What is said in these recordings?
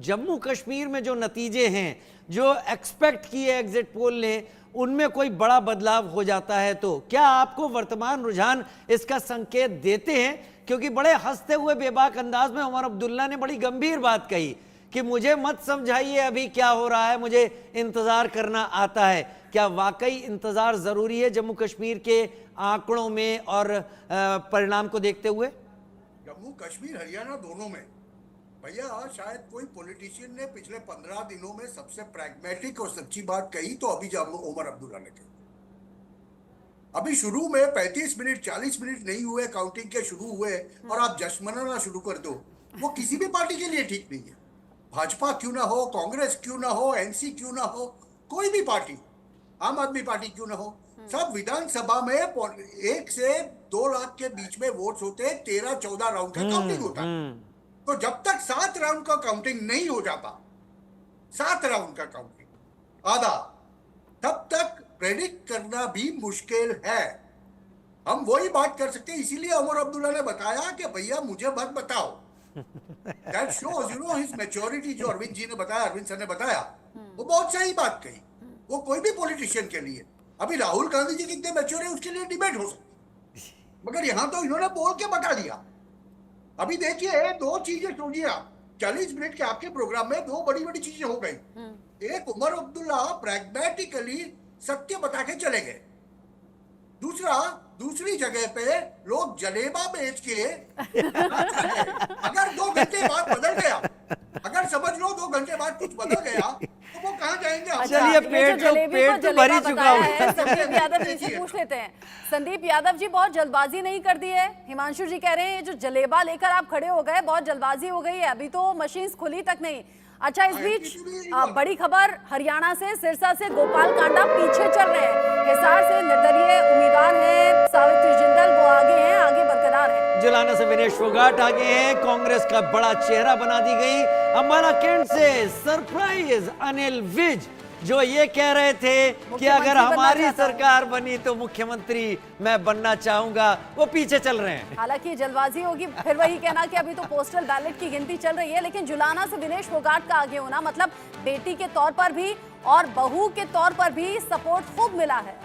जम्मू कश्मीर में जो नतीजे हैं, जो एक्सपेक्ट किए एग्जिट पोल ने, उनमें कोई बड़ा बदलाव हो जाता है तो क्या आपको वर्तमान रुझान इसका संकेत देते हैं? क्योंकि बड़े हंसते हुए बेबाक अंदाज में उमर अब्दुल्ला ने बड़ी गंभीर बात कही कि मुझे मत समझाइए अभी क्या हो रहा है, मुझे इंतजार करना आता है। क्या वाकई इंतजार जरूरी है जम्मू कश्मीर के आंकड़ों में और परिणाम को देखते हुए? जम्मू कश्मीर हरियाणा दोनों में भैया, शायद कोई पॉलिटिशियन ने पिछले 15 दिनों में सबसे प्रैग्मेटिक और सच्ची बात कही तो अभी उमर अब्दुल्ला ने कही। अभी शुरू में 35 मिनट 40 मिनट नहीं हुए काउंटिंग के शुरू हुए और आप जश्न मनाना शुरू कर दो, वो किसी भी पार्टी के लिए ठीक नहीं है। भाजपा क्यों ना हो, कांग्रेस क्यों ना हो, एनसी क्यों ना हो, कोई भी पार्टी, आम आदमी पार्टी क्यों ना हो, सब विधानसभा में 1 से 2 लाख के बीच में वोट्स होते हैं, 13-14 राउंड का काउंटिंग होता है। तो जब तक 7 राउंड का काउंटिंग नहीं हो जाता, 7 राउंड का काउंटिंग आधा, तब तक प्रेडिक्ट करना भी मुश्किल है। हम वही बात कर सकते हैं, इसीलिए उमर अब्दुल्ला ने बताया कि भैया मुझे मत बताओ। That shows, you know, his maturity। जो अरविंद जी ने बताया, अरविंद सर ने बताया, वो बहुत सही बात कही। वो कोई भी पॉलिटिशियन के लिए, अभी राहुल गांधी जी कितने मैच्योर है उसके लिए डिबेट हो सकती, मगर यहां तो इन्होंने बोल के बता दिया। अभी देखिए, 2 चीजें सुनिए आप, 40 मिनट के आपके प्रोग्राम में 2 बड़ी बड़ी चीजें हो गई। एक, उमर अब्दुल्ला प्रैग्मेटिकली सत्य बता के चले गए। दूसरी जगह पे लोग जलेबा बेच के अगर 2 घंटे बाद बदल गया, अगर समझ लो 2 घंटे बाद कुछ बदल गया तो वो कहाँ जाएंगे? चलिए, पेट तो भर ही चुका है। संदीप यादव जी से पूछ लेते हैं। संदीप यादव जी, बहुत जल्दबाजी नहीं कर दी है? हिमांशु जी कह रहे हैं जो जलेबा लेकर आप खड़े हो गए, बहुत जल्दबाजी हो गई है, अभी तो मशीन खुली तक नहीं। अच्छा, इस बीच बड़ी खबर हरियाणा से, सिरसा से गोपाल कांडा पीछे चल रहे हैं। हिसार से निर्दलीय उम्मीदवार हैं सावित्री जिंदल, वो आगे हैं, आगे बरकरार है। जुलाना से विनेश फोगाट आगे हैं, कांग्रेस का बड़ा चेहरा बना दी गई। अंबाला कैंट से सरप्राइज अनिल विज, जो ये कह रहे थे कि अगर हमारी सरकार बनी तो मुख्यमंत्री मैं बनना चाहूंगा, वो पीछे चल रहे हैं। हालांकि जल्दबाजी होगी, फिर वही कहना कि अभी तो पोस्टल बैलेट की गिनती चल रही है, लेकिन जुलाना से विनेश फोगाट का आगे होना मतलब बेटी के तौर पर भी और बहू के तौर पर भी सपोर्ट खूब मिला है।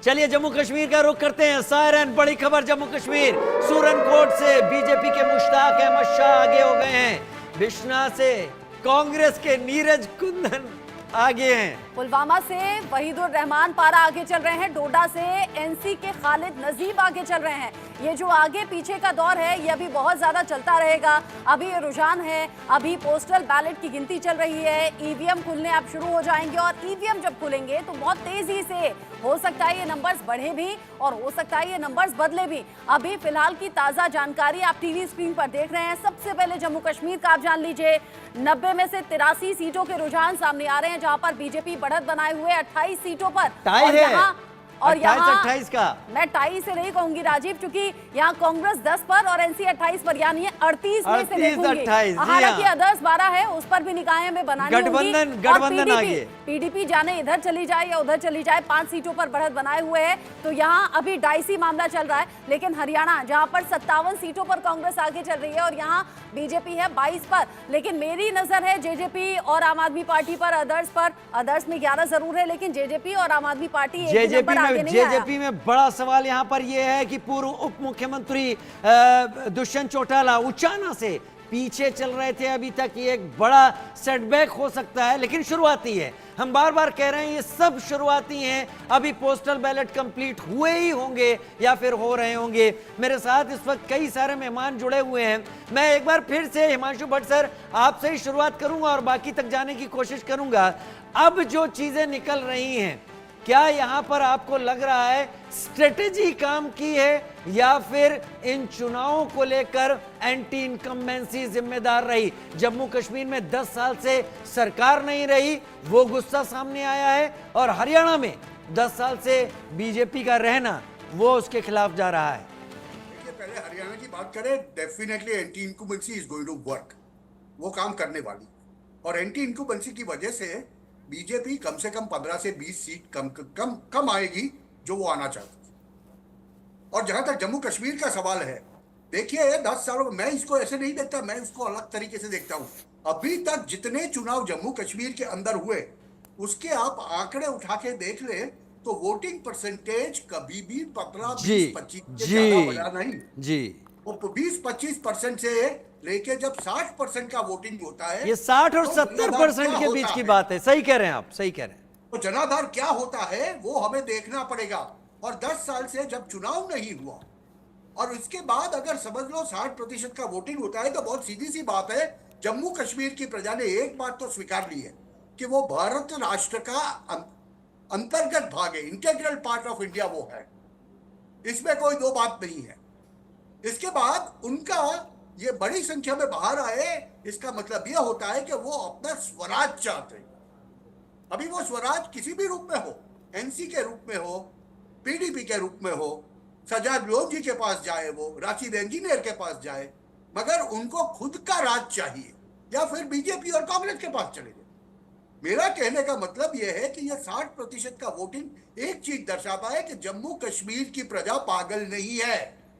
चलिए, जम्मू कश्मीर का रुख करते हैं। सायरन, बड़ी खबर जम्मू कश्मीर, सूरनकोट से बीजेपी के मुश्ताक अहमद शाह आगे हो गए हैं। बिश्ना से कांग्रेस के नीरज कुंदन आगे हैं। पुलवामा से वहीदुर रहमान पारा आगे चल रहे हैं। डोडा से एनसी के खालिद नजीब आगे चल रहे हैं। ये जो आगे पीछे का दौर है, ये अभी बहुत ज्यादा चलता रहेगा। अभी ये रुझान है, अभी पोस्टल बैलेट की गिनती चल रही है, ईवीएम खुलने अब शुरू हो जाएंगे और ईवीएम जब खुलेंगे तो बहुत तेजी से हो सकता है ये नंबर्स बढ़े भी और हो सकता है ये नंबर्स बदले भी। अभी फिलहाल की ताजा जानकारी आप टीवी स्क्रीन पर देख रहे हैं। सबसे पहले जम्मू कश्मीर का आप जान लीजिए। 90 में से 83 सीटों के रुझान सामने आ रहे हैं, जहां पर बीजेपी बढ़त बनाए हुए 28 सीटों पर। और यहाँ 28 का मैं 28 से नहीं कहूंगी राजीव, क्योंकि यहाँ कांग्रेस 10 पर और एनसी 28 पर, यानी 38 में से देखूंगी। हालांकि अदर्स 12 है, उस पर भी निकाय में बनानी होगी। गठबंधन आगे, पीडीपी जाने इधर चली जाए या उधर चली जाए, 5 सीटों पर बढ़त बनाए हुए है। तो यहाँ अभी डाइसी मामला चल रहा है। लेकिन हरियाणा, जहाँ पर 57 सीटों पर कांग्रेस आगे चल रही है और यहाँ बीजेपी है 22 पर, लेकिन मेरी नजर है जेजेपी और आम आदमी पार्टी पर, अदर्स पर। अदर्स में 11 जरूर है, लेकिन जेजेपी और आम आदमी पार्टी जेजेपी में बड़ा सवाल यहां पर यह है कि पूर्व उप मुख्यमंत्री दुष्यंत चौटाला उचाना से पीछे चल रहे थे अभी तक। ये एक बड़ा सेटबैक हो सकता है, लेकिन शुरुआती है। हम बार बार कह रहे हैं ये सब शुरुआती हैं, अभी पोस्टल बैलेट कंप्लीट हुए ही होंगे या फिर हो रहे होंगे। मेरे साथ इस वक्त कई सारे मेहमान जुड़े हुए हैं। मैं एक बार फिर से हिमांशु भट्ट सर आपसे ही शुरुआत करूंगा और बाकी तक जाने की कोशिश करूंगा। अब जो चीजें निकल रही हैं, क्या यहां पर आपको लग रहा है स्ट्रेटेजी काम की है या फिर इन चुनावों को लेकर एंटी इनकम्बेंसी जिम्मेदार रही? जम्मू कश्मीर में 10 साल से सरकार नहीं रही, वो गुस्सा सामने आया है, और हरियाणा में 10 साल से बीजेपी का रहना वो उसके खिलाफ जा रहा है। देखिए, पहले हरियाणा की बात करें, definitely anti incumbency is going to work, वो काम करने वाली। और एंटी इनकम्बेंसी की वजह से बीजेपी कम से कम 15 से 20 सीट कम आएगी जो वो आना चाहती है। और जहां तक जम्मू कश्मीर का सवाल है, देखिए 10 सालों में मैं इसको ऐसे नहीं देखता, मैं इसको अलग तरीके से देखता हूं। अभी तक जितने चुनाव जम्मू कश्मीर के अंदर हुए उसके आप आंकड़े उठा के देख ले तो वोटिंग परसेंटेज कभी भी 15, जी 20, 25 से जी ज्यादा बढ़ा नहीं। जी। वो 20-25% से लेके जब 60% का वोटिंग होता है, ये 60 और तो 70% क्या के बीच होता की है? बात है, सही कह रहे हैं आप, सही कह रहे हैं। तो जनाधार क्या होता है वो हमें देखना पड़ेगा। और 10 साल से जब चुनाव नहीं हुआ और इसके बाद अगर समझ लो 60% का वोटिंग होता है, तो बहुत सीधी सी बात है, जम्मू कश्मीर की प्रजा ने एक बात तो स्वीकार ली है कि वो भारत राष्ट्र का अंतर्गत भाग है, इंटीग्रल पार्ट ऑफ इंडिया वो है, इसमें कोई दो बात नहीं है। इसके बाद उनका ये बड़ी संख्या में बाहर आए, इसका मतलब यह होता है कि वो अपना स्वराज चाहते हैं। अभी वो स्वराज किसी भी रूप में हो, एनसी के रूप में हो, पीडीपी के रूप में हो, सजाद लोधी के पास जाए, वो राशिद इंजीनियर के पास जाए, मगर उनको खुद का राज चाहिए या फिर बीजेपी और कांग्रेस के पास चले जाए। मेरा कहने का मतलब यह है कि यह 60% का वोटिंग एक चीज दर्शाता है कि जम्मू कश्मीर की प्रजा पागल नहीं है।